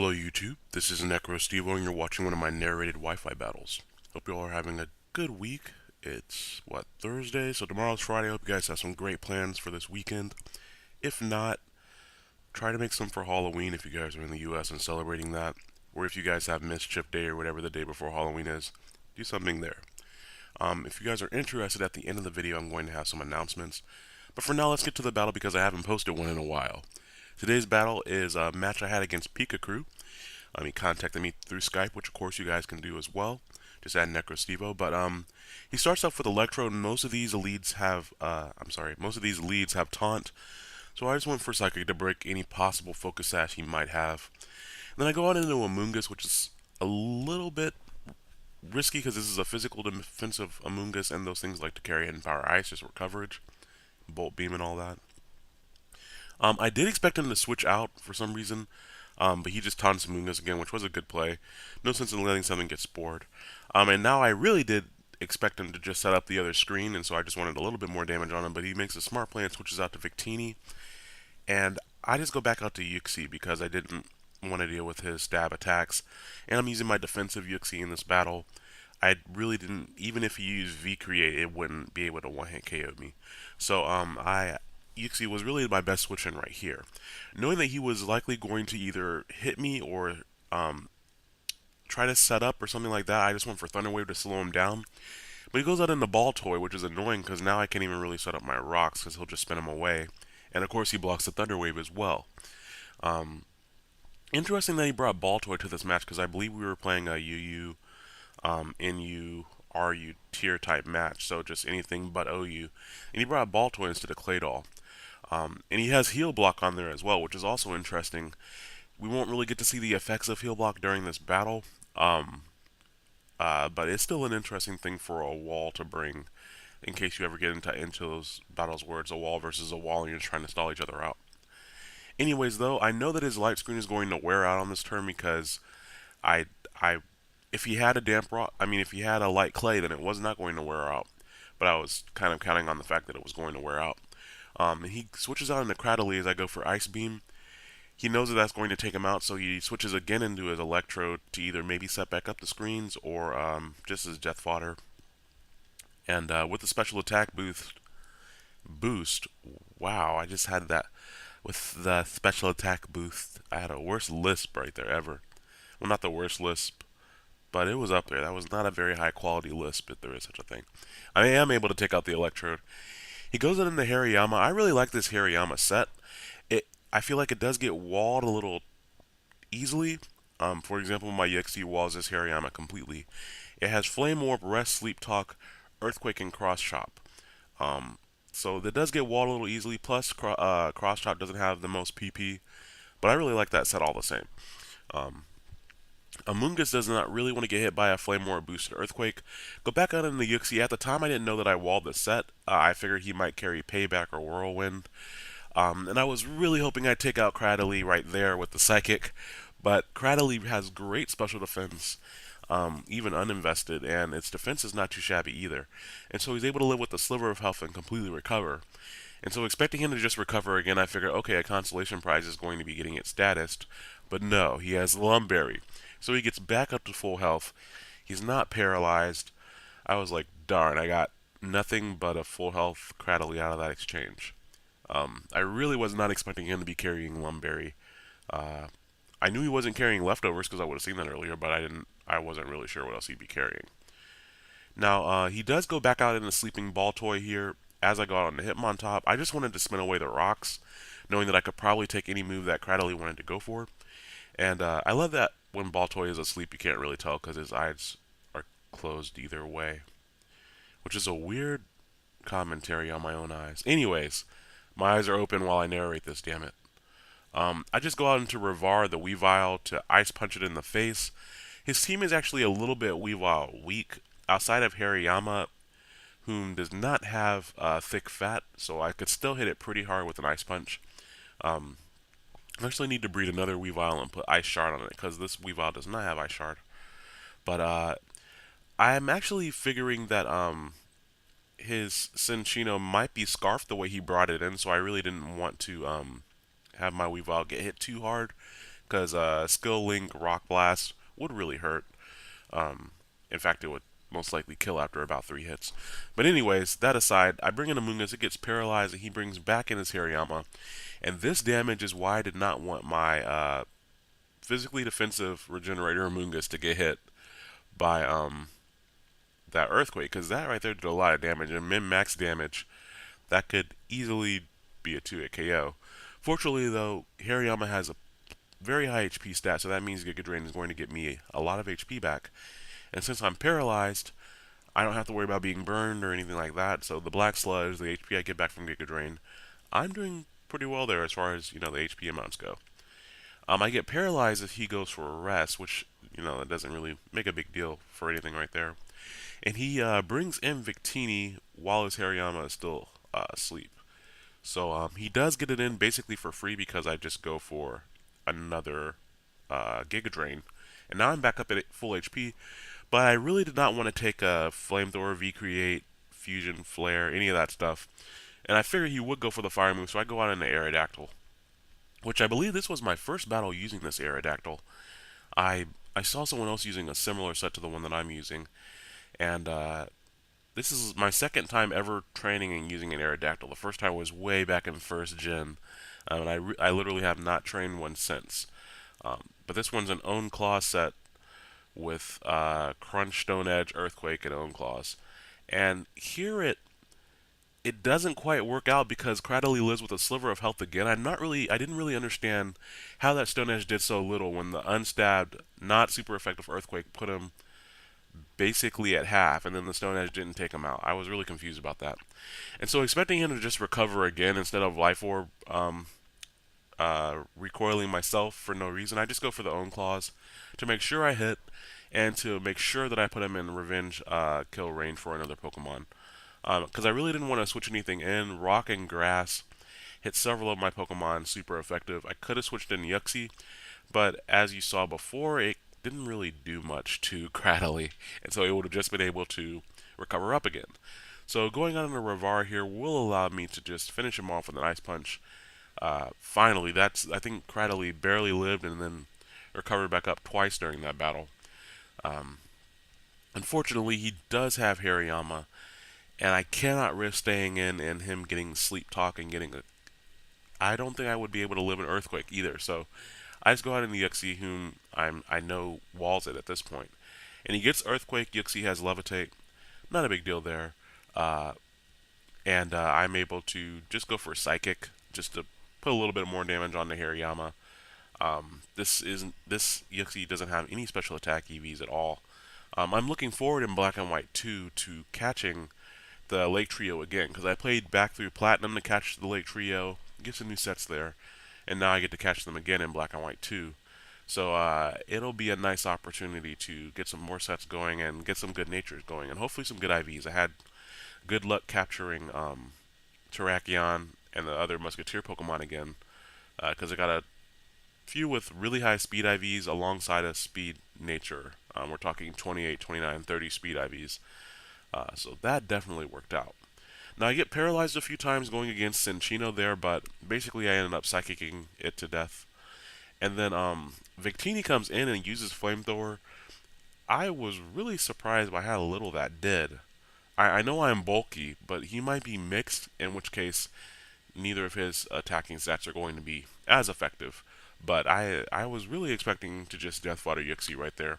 Hello YouTube, this is Necrostevo and you're watching one of my narrated Wi-Fi battles. Hope you all are having a good week. It's, Thursday? So tomorrow's Friday. Hope you guys have some great plans for this weekend. If not, try to make some for Halloween if you guys are in the US and celebrating that. Or if you guys have Mischief Day or whatever the day before Halloween is, do something there. If you guys are interested, at the end of the video I'm going to have some announcements. But for now, let's get to the battle because I haven't posted one in a while. Today's battle is a match I had against Pikacrew. He contacted me through Skype, which of course you guys can do as well. Just add Necrostevo. But he starts off with Electro. Most of these leads have taunt. So I just went for Psychic to break any possible focus sash he might have. And then I go on into Amoongus, which is a little bit risky because this is a physical defensive Amoongus, and those things like to carry Hidden Power Ice just for coverage, Bolt Beam and all that. I did expect him to switch out for some reason, but he just taunts Amoongus again, which was a good play. No sense in letting something get spored. And now I really did expect him to just set up the other screen, and so I just wanted a little bit more damage on him, but he makes a smart play and switches out to Victini. And I just go back out to Yuxi because I didn't want to deal with his stab attacks. And I'm using my defensive Yuxi in this battle. I really didn't, even if he used V-Create, it wouldn't be able to one-hit KO me. So Yuxi was really my best switch in right here. Knowing that he was likely going to either hit me or try to set up or something like that, I just went for Thunder Wave to slow him down. But he goes out into Ball Toy, which is annoying because now I can't even really set up my rocks because he'll just spin them away. And of course he blocks the Thunder Wave as well. Interesting that he brought Ball Toy to this match because I believe we were playing a UU, NU, RU tier type match, so just anything but OU. And he brought Ball Toy instead of Claydol. And he has Heal Block on there as well, which is also interesting. We won't really get to see the effects of Heal Block during this battle, but it's still an interesting thing for a wall to bring in case you ever get into those battles where it's a wall versus a wall and you're trying to stall each other out. Anyways, though, I know that his light screen is going to wear out on this turn because if he had a if he had a light clay, then it was not going to wear out. But I was kind of counting on the fact that it was going to wear out. He switches out into Cradley as I go for Ice Beam. He knows that that's going to take him out, so he switches again into his Electro to either maybe set back up the screens or just as death fodder. And with the special attack boost, wow, I just had that. With the special attack boost, I had a worst lisp right there ever. Well, not the worst lisp, but it was up there. That was not a very high quality lisp, if there is such a thing. I am able to take out the Electrode. He goes into Hariyama. I really like this Hariyama set. I feel like it does get walled a little easily. For example, my EXT walls this Hariyama completely. It has Flame Orb, Rest, Sleep Talk, Earthquake, and Cross Chop. So that does get walled a little easily. Plus, Cross Chop doesn't have the most PP, but I really like that set all the same. Amoongus does not really want to get hit by a Flame Orb boosted Earthquake. Go back out in the Yuxi. At the time, I didn't know that I walled the set. I figured he might carry Payback or Whirlwind. And I was really hoping I'd take out Cradley right there with the Psychic. But Cradley has great special defense, even uninvested, and its defense is not too shabby either. And so he's able to live with a sliver of health and completely recover. And so expecting him to just recover again, I figured, okay, a consolation prize is going to be getting it statused. But no, he has Lumberry. So he gets back up to full health. He's not paralyzed. I was like, darn, I got nothing but a full health Cradley out of that exchange. I really was not expecting him to be carrying Lumberry. I knew he wasn't carrying Leftovers because I would have seen that earlier, but I wasn't really sure what else he'd be carrying. Now, he does go back out in the Sleeping Ball Toy here. As I go out on the Hitmontop, I just wanted to spin away the rocks, knowing that I could probably take any move that Cradley wanted to go for. And I love that when Ball Toy is asleep, you can't really tell because his eyes are closed either way. Which is a weird commentary on my own eyes. Anyways, my eyes are open while I narrate this, damn it. I just go out into Revar the Weavile to Ice Punch it in the face. His team is actually a little bit Weavile weak. Outside of Hariyama, whom does not have thick fat, so I could still hit it pretty hard with an Ice Punch. I actually need to breed another Weavile and put Ice Shard on it, because this Weavile does not have Ice Shard. But I'm actually figuring that his Cinccino might be scarfed the way he brought it in, so I really didn't want to have my Weavile get hit too hard, because Skill Link Rock Blast would really hurt. Um, in fact, it would most likely kill after about 3 hits. But anyways, that aside, I bring in Amoonguss, it gets paralyzed, and he brings back in his Hariyama. And this damage is why I did not want my physically defensive Regenerator Amoonguss to get hit by that Earthquake, because that right there did a lot of damage, and min-max damage, that could easily be a 2-hit KO. Fortunately, though, Hariyama has a very high HP stat, so that means Giga Drain is going to get me a lot of HP back. And since I'm paralyzed, I don't have to worry about being burned or anything like that. So the Black Sludge, the HP I get back from Giga Drain, I'm doing pretty well there as far as, the HP amounts go. I get paralyzed if he goes for a rest, which, that doesn't really make a big deal for anything right there. And he brings in Victini while his Hariyama is still asleep. So he does get it in basically for free because I just go for another Giga Drain. And now I'm back up at full HP, but I really did not want to take a Flamethrower, V-Create, Fusion, Flare, any of that stuff. And I figured he would go for the Fire move, so I go out into Aerodactyl. Which I believe this was my first battle using this Aerodactyl. I saw someone else using a similar set to the one that I'm using. And this is my second time ever training and using an Aerodactyl. The first time was way back in first gen. And I literally have not trained one since. But this one's an Own Claw set with Crunch, Stone Edge, Earthquake, and Own Claws. And here it doesn't quite work out because Cradily lives with a sliver of health again. I didn't really understand how that Stone Edge did so little when the unstabbed, not super effective Earthquake put him basically at half, and then the Stone Edge didn't take him out. I was really confused about that. And so expecting him to just recover again instead of Life Orb recoiling myself for no reason, I just go for the Own Claws to make sure I hit and to make sure that I put him in revenge kill range for another Pokemon. Because I really didn't want to switch anything in. Rock and Grass hit several of my Pokemon super effective. I could have switched in Yuxie, but as you saw before, it didn't really do much to Cradily, and so it would have just been able to recover up again. So going on into Revar here will allow me to just finish him off with an Ice Punch. Finally, I think Cradily barely lived and then recovered back up twice during that battle. Unfortunately, he does have Hariyama, and I cannot risk staying in and him getting Sleep Talk and getting a... I don't think I would be able to live an Earthquake either, so I just go out in the Yuxie, whom I know walls it at this point. And he gets Earthquake, Yuxie has Levitate, not a big deal there. And I'm able to just go for a Psychic, just to put a little bit more damage on the Hariyama. This Yuxie doesn't have any special attack EVs at all. I'm looking forward in Black and White 2 to catching the Lake Trio again, because I played back through Platinum to catch the Lake Trio, get some new sets there, and now I get to catch them again in Black and White 2. So it'll be a nice opportunity to get some more sets going and get some good natures going, and hopefully some good IVs. I had good luck capturing Terrakion and the other Musketeer Pokemon again, because I got a few with really high speed IVs alongside a speed nature. We're talking 28, 29, 30 speed IVs. So that definitely worked out. Now I get paralyzed a few times going against Cinccino there, but basically I ended up psychicking it to death. And then Victini comes in and uses Flamethrower. I was really surprised by how little that did. I know I'm bulky, but he might be mixed, in which case neither of his attacking stats are going to be as effective. But I was really expecting to just Death Fodder Yuxie right there,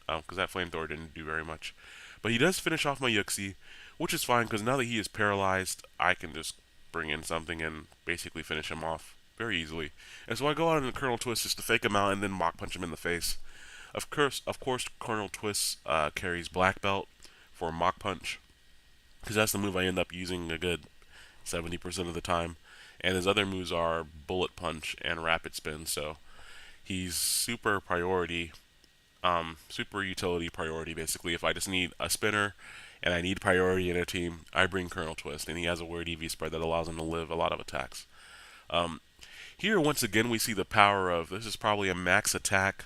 because that Flamethrower didn't do very much. But he does finish off my Yuxie, which is fine, because now that he is paralyzed, I can just bring in something and basically finish him off very easily. And so I go out into Colonel Twist just to fake him out and then Mach Punch him in the face. Of course, Colonel Twist carries Black Belt for Mach Punch, because that's the move I end up using a good 70% of the time. And his other moves are Bullet Punch and Rapid Spin, so he's super priority, super utility priority, basically. If I just need a spinner and I need priority in a team, I bring Colonel Twist, and he has a weird EV spread that allows him to live a lot of attacks. Here, once again, we see the power of, this is probably a max attack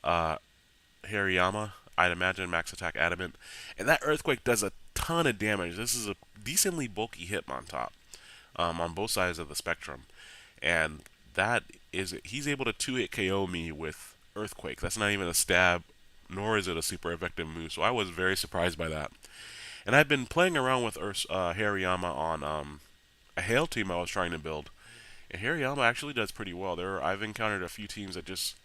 Hariyama, I'd imagine, max attack Adamant, and that Earthquake does a ton of damage. This is a decently bulky Hitmontop on both sides of the spectrum, and that is he's able to 2-hit KO me with Earthquake. That's not even a stab, nor is it a super effective move. So I was very surprised by that. And I've been playing around with Hariyama on a Hail team I was trying to build. And Hariyama actually does pretty well. I've encountered a few teams that just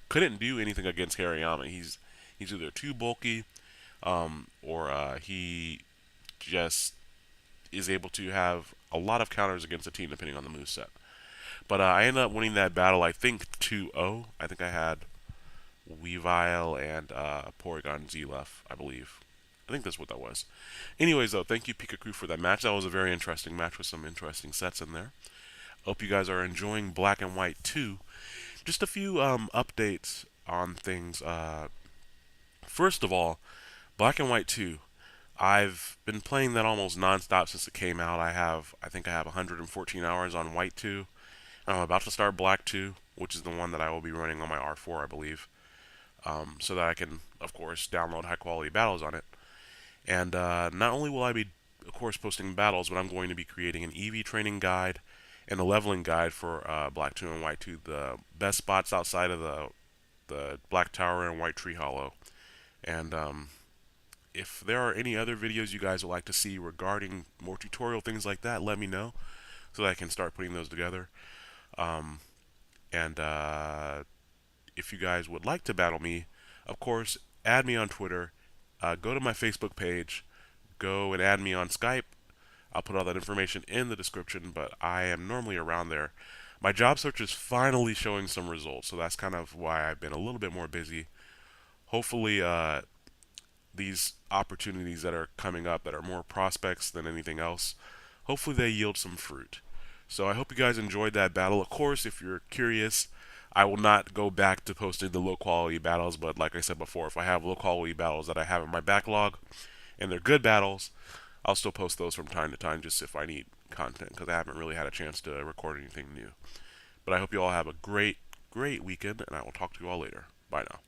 couldn't do anything against Hariyama. He's either too bulky, or he just is able to have a lot of counters against a team depending on the moveset. But I ended up winning that battle, I think 2-0. I think I had Weavile and Porygon Z left, I believe. I think that's what that was. Anyways, though, thank you, Pikacrew, for that match. That was a very interesting match with some interesting sets in there. Hope you guys are enjoying Black and White 2. Just a few updates on things. First of all, Black and White 2. I've been playing that almost non-stop since it came out. I think I have 114 hours on White 2. And I'm about to start Black 2, which is the one that I will be running on my R4, I believe. So that I can, of course, download high-quality battles on it. And not only will I be, of course, posting battles, but I'm going to be creating an EV training guide and a leveling guide for Black 2 and White 2, the best spots outside of the Black Tower and White Tree Hollow. And if there are any other videos you guys would like to see regarding more tutorial things like that, let me know so that I can start putting those together. And if you guys would like to battle me, of course, add me on Twitter. Go to my Facebook page. Go and add me on Skype. I'll put all that information in the description, but I am normally around there. My job search is finally showing some results, so that's kind of why I've been a little bit more busy. Hopefully, these opportunities that are coming up that are more prospects than anything else, hopefully they yield some fruit. So I hope you guys enjoyed that battle. Of course, if you're curious, I will not go back to posting the low-quality battles, but like I said before, if I have low-quality battles that I have in my backlog, and they're good battles, I'll still post those from time to time just if I need content, because I haven't really had a chance to record anything new. But I hope you all have a great, great weekend, and I will talk to you all later. Bye now.